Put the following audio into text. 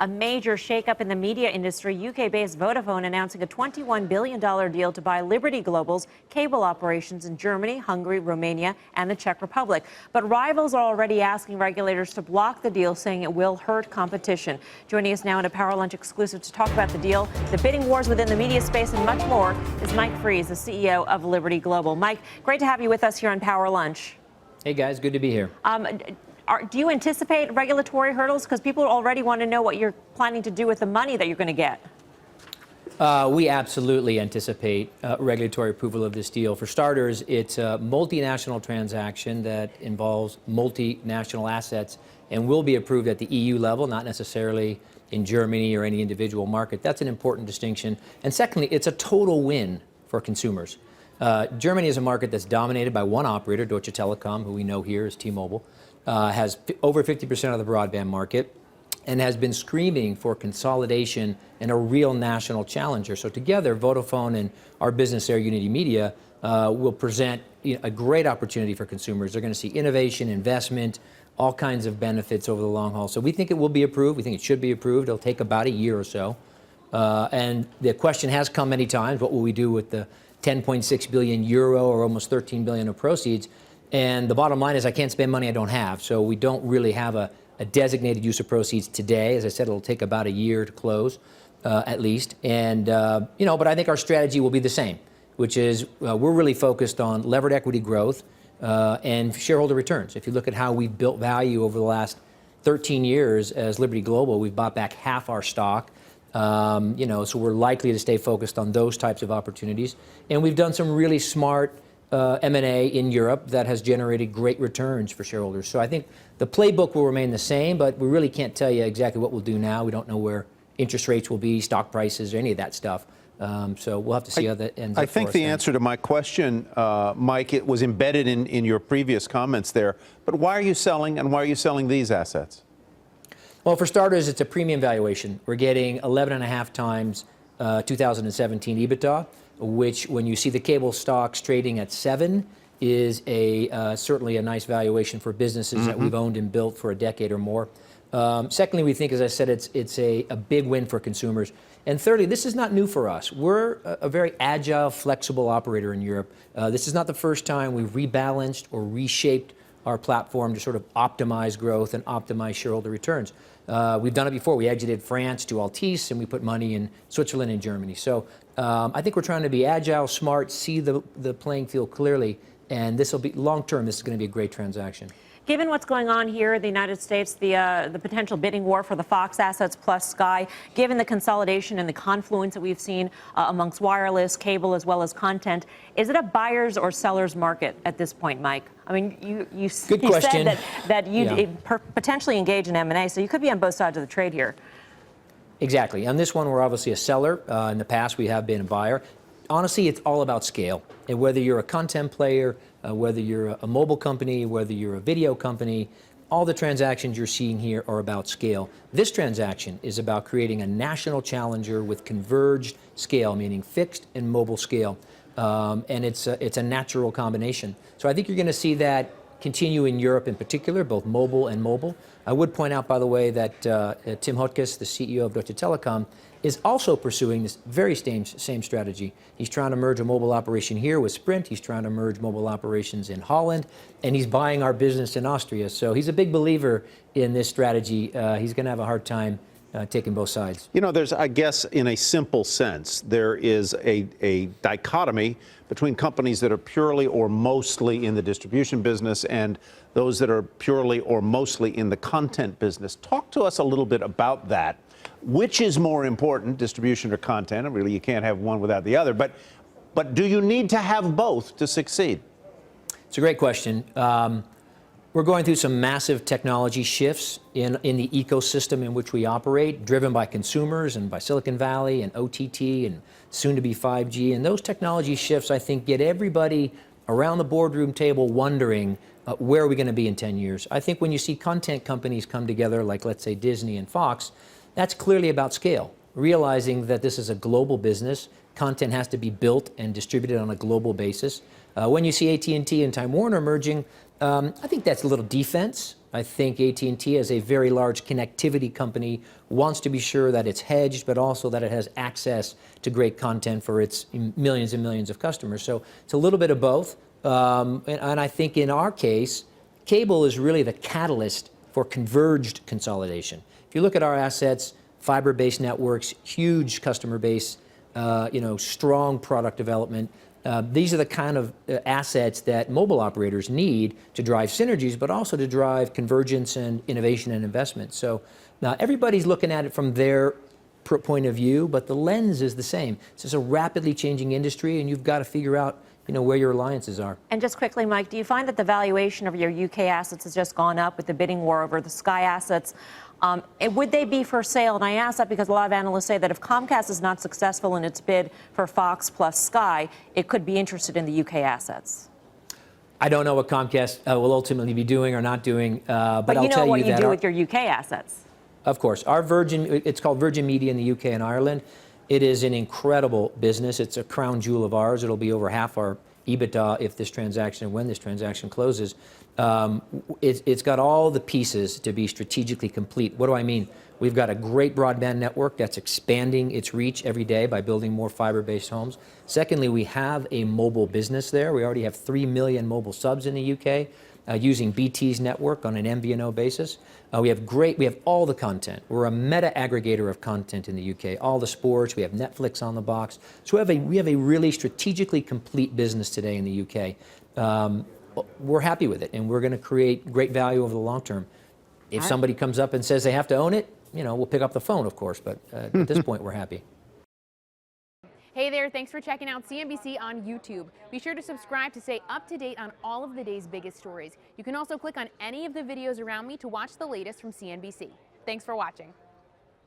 A major shakeup in the media industry. UK-based Vodafone announcing a $21 billion deal to buy Liberty Global's cable operations in Germany, Hungary, Romania, and the Czech Republic. But rivals are already asking regulators to block the deal, saying it will hurt competition. Joining us now in a Power Lunch exclusive to talk about the deal, the bidding wars within the media space, and much more is Mike Fries, the CEO of Liberty Global. Mike, great to have you with us here on Power Lunch. Hey guys, good to be here. Do you anticipate regulatory hurdles? Because people already want to know what you're planning to do with the money that you're going to get. We absolutely anticipate regulatory approval of this deal. For starters, it's a multinational transaction that involves multinational assets and will be approved at the EU level, not necessarily in Germany or any individual market. That's an important distinction. And secondly, it's a total win for consumers. Germany is a market that's dominated by one operator, Deutsche Telekom, who we know here is T-Mobile, has over 50% of the broadband market and has been screaming for consolidation and a real national challenger. So together, Vodafone and our business there, Unity Media, will present a great opportunity for consumers. They're going to see innovation, investment, all kinds of benefits over the long haul. So we think it will be approved. We think it should be approved. It'll take about a year or so. And the question has come many times, what will we do with the 10.6 billion euro or almost 13 billion of proceeds? And the bottom line is I can't spend money I don't have. So we don't really have a designated use of proceeds today. As I said, it'll take about a year to close, at least. And, but I think our strategy will be the same, which is we're really focused on levered equity growth and shareholder returns. If you look at how we've built value over the last 13 years as Liberty Global, we've bought back half our stock. So we're likely to stay focused on those types of opportunities. And we've done some really smart M&A in Europe that has generated great returns for shareholders. So I think the playbook will remain the same, but we really can't tell you exactly what we'll do now. We don't know where interest rates will be, stock prices, or any of that stuff. So we'll have to see how that ends up. I think the answer to my question, Mike, it was embedded in your previous comments there. But why are you selling, and why are you selling these assets? Well, for starters, it's a premium valuation. We're getting 11.5 times 2017 EBITDA, which, when you see the cable stocks trading at 7, is certainly a nice valuation for businesses that we've owned and built for a decade or more. Secondly, we think, as I said, it's a big win for consumers. And thirdly, this is not new for us. We're a very agile, flexible operator in Europe. This is not the first time we've rebalanced or reshaped our platform to sort of optimize growth and optimize shareholder returns. We've done it before. We exited France to Altice, and we put money in Switzerland and Germany. So I think we're trying to be agile, smart, see the playing field clearly, and this will be long-term. This is going to be a great transaction. Given what's going on here in the United States, the potential bidding war for the Fox assets plus Sky, given the consolidation and the confluence that we've seen amongst wireless, cable, as well as content, is it a buyer's or seller's market at this point, Mike? I mean, you said that you'd potentially engage in M&A, so you could be on both sides of the trade here. Exactly. On this one, we're obviously a seller. In the past, we have been a buyer. Honestly, it's all about scale. And whether you're a content player, whether you're a mobile company, whether you're a video company, all the transactions you're seeing here are about scale. This transaction is about creating a national challenger with converged scale, meaning fixed and mobile scale. And it's a natural combination. So I think you're going to see that continue in Europe in particular, both mobile and mobile. I would point out, by the way, that Tim Höttges, the CEO of Deutsche Telekom, is also pursuing this very same strategy. He's trying to merge a mobile operation here with Sprint. He's trying to merge mobile operations in Holland, and he's buying our business in Austria. So he's a big believer in this strategy. He's going to have a hard time taking both sides. You know, there's, I guess, in a simple sense, there is a dichotomy between companies that are purely or mostly in the distribution business and those that are purely or mostly in the content business. Talk to us a little bit about that. Which is more important, distribution or content? And really, you can't have one without the other. But do you need to have both to succeed? It's a great question. We're going through some massive technology shifts in the ecosystem in which we operate, driven by consumers and by Silicon Valley and OTT and soon to be 5G. And those technology shifts, I think, get everybody around the boardroom table wondering where are we going to be in 10 years. I think when you see content companies come together, like, let's say, Disney and Fox, that's clearly about scale, realizing that this is a global business. Content has to be built and distributed on a global basis. When you see AT&T and Time Warner merging, I think that's a little defense. I think AT&T, as a very large connectivity company, wants to be sure that it's hedged, but also that it has access to great content for its millions and millions of customers. So it's a little bit of both. And I think in our case, cable is really the catalyst for converged consolidation. If you look at our assets, fiber-based networks, huge customer base, strong product development. These are the kind of assets that mobile operators need to drive synergies, but also to drive convergence and innovation and investment. So now everybody's looking at it from their point of view, but the lens is the same. This is a rapidly changing industry, and you've got to figure out where your alliances are. And just quickly, Mike, do you find that the valuation of your UK assets has just gone up with the bidding war over the Sky assets? Would they be for sale? And I ask that because a lot of analysts say that if Comcast is not successful in its bid for Fox plus Sky, it could be interested in the UK assets. I don't know what Comcast will ultimately be doing or not doing, but I'll tell you that. But you know what you do with your UK assets. Of course. It's called Virgin Media in the UK and Ireland. It is an incredible business. It's a crown jewel of ours. It'll be over half our EBITDA if this transaction, and when this transaction closes. It's got all the pieces to be strategically complete. What do I mean? We've got a great broadband network that's expanding its reach every day by building more fiber-based homes. Secondly, we have a mobile business there. We already have 3 million mobile subs in the UK using BT's network on an MVNO basis. We have all the content. We're a meta aggregator of content in the UK, all the sports. We have Netflix on the box. So we have a really strategically complete business today in the UK. We're happy with it, and we're going to create great value over the long term. If somebody comes up and says they have to own it, we'll pick up the phone, of course, but at this point, we're happy. Hey there, thanks for checking out CNBC on YouTube. Be sure to subscribe to stay up to date on all of the day's biggest stories. You can also click on any of the videos around me to watch the latest from CNBC. Thanks for watching.